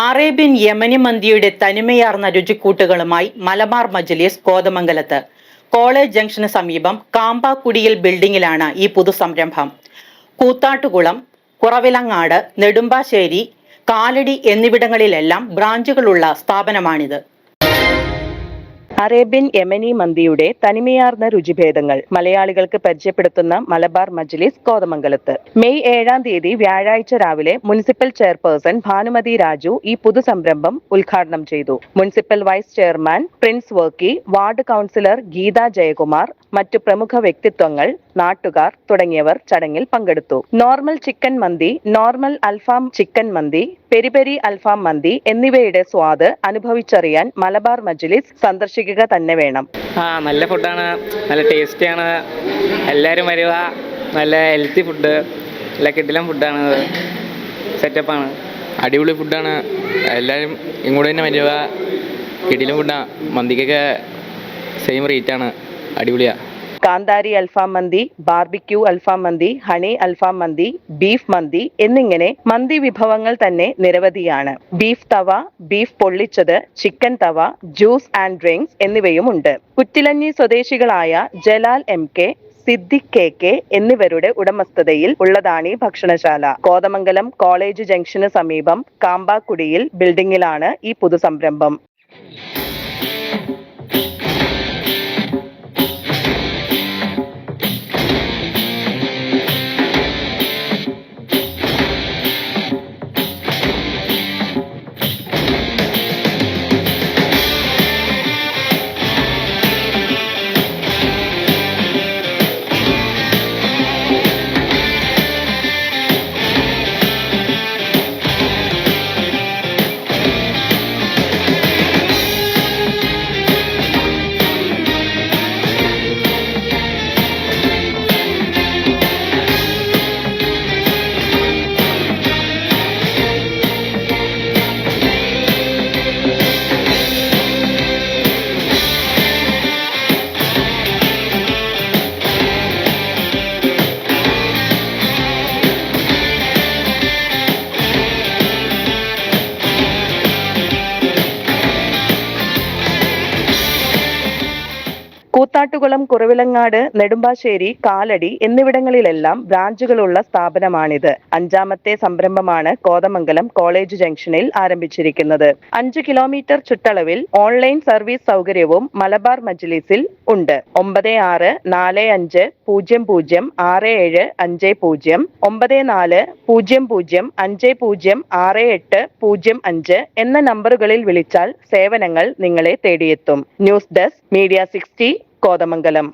Arabian Yemeni മന്തിയുടെ തനിമയാർന്ന രുചിക്കൂട്ടുകളുമായി മലബാർ മജ്ലിസ് കോതമംഗലത്ത്. കോളേജ് ജംഗ്ഷന് സമീപം കാമ്പാക്കുടിയിൽ ബിൽഡിംഗിലാണ് ഈ പുതുസംരംഭം. കൂത്താട്ടുകുളം, കുറവിലങ്ങാട്, നെടുമ്പാശ്ശേരി, കാലടി എന്നിവിടങ്ങളിലെല്ലാം ബ്രാഞ്ചുകളുള്ള സ്ഥാപനമാണിത്. അറേബ്യൻ യമനി മന്തിയുടെ തനിമയാർന്ന രുചിഭേദങ്ങൾ മലയാളികൾക്ക് പരിചയപ്പെടുത്തുന്ന മലബാർ മജ്ലിസ് കോതമംഗലത്ത്. മെയ് 7-ാം തീയതി വ്യാഴാഴ്ച രാവിലെ മുനിസിപ്പൽ ചെയർപേഴ്സൺ ഭാനുമതി രാജു ഈ പുതുസംരംഭം ഉദ്ഘാടനം ചെയ്തു. Municipal vice chairman Prince Varkey, ward councillor Geetha Jayakumar, മറ്റു പ്രമുഖ വ്യക്തിത്വങ്ങൾ, നാട്ടുകാർ തുടങ്ങിയവർ ചടങ്ങിൽ പങ്കെടുത്തു. നോർമൽ ചിക്കൻ മന്തി, നോർമൽ അൽഫാം ചിക്കൻ മന്തി, പെരി പെരി അൽഫാം മന്തി എന്നിവയുടെ സ്വാദ് അനുഭവിച്ചറിയാൻ മലബാർ മജ്ലിസ് സന്ദർശിക്കുക തന്നെ വേണം. നല്ല ഫുഡാണ്, നല്ല ടേസ്റ്റിയാണ്. എല്ലാവരും വരിക. നല്ല ഹെൽത്തി ഫുഡ്, നല്ല കിടിലൻ ഫുഡാണ്, സെറ്റപ്പാണ്, അടിപൊളി ഫുഡാണ്. എല്ലാവരും ഇങ്ങോട്ട് തന്നെ വരിക. കിടിലൻ ഫുഡാണ്. മന്തിക്കൊക്കെ സെയിം റേറ്റാണ്. അടിപൊളിയാണ്. കാന്താരി അൽഫാം മന്തി, ബാർബിക്യൂ അൽഫാം മന്തി, ഹണി അൽഫാം മന്തി, ബീഫ് മന്തി എന്നിങ്ങനെ മന്തി വിഭവങ്ങൾ തന്നെ നിരവധിയാണ്. ബീഫ് തവ, ബീഫ് പൊള്ളിച്ചത്, chicken tawa, juice and drinks എന്നിവയും ഉണ്ട്. കുറ്റിലഞ്ഞി സ്വദേശികളായ ജലാൽ MK, സിദ്ദിഖ് KK എന്നിവരുടെ ഉടമസ്ഥതയിൽ ഉള്ളതാണ് ഈ ഭക്ഷണശാല. കോതമംഗലം കോളേജ് ജംഗ്ഷന് സമീപം കാമ്പാക്കുടിയിൽ ബിൽഡിംഗിലാണ് ഈ പുതുസംരംഭം. കൂത്താട്ടുകുളം, കുറവിലങ്ങാട്, നെടുമ്പാശ്ശേരി, കാലടി എന്നിവിടങ്ങളിലെല്ലാം ബ്രാഞ്ചുകളുള്ള സ്ഥാപനമാണിത്. 5ാമത്തെ സംരംഭമാണ് കോതമംഗലം കോളേജ് ജംഗ്ഷനിൽ ആരംഭിച്ചിരിക്കുന്നത്. 5 കിലോമീറ്റർ ചുറ്റളവിൽ ഓൺലൈൻ സർവീസ് സൗകര്യവും മലബാർ മജ്ലിസിൽ ഉണ്ട്. 9640006750, 9400506805 എന്ന നമ്പറുകളിൽ വിളിച്ചാൽ സേവനങ്ങൾ നിങ്ങളെ തേടിയെത്തും. News desk media 60 Kothamangalam.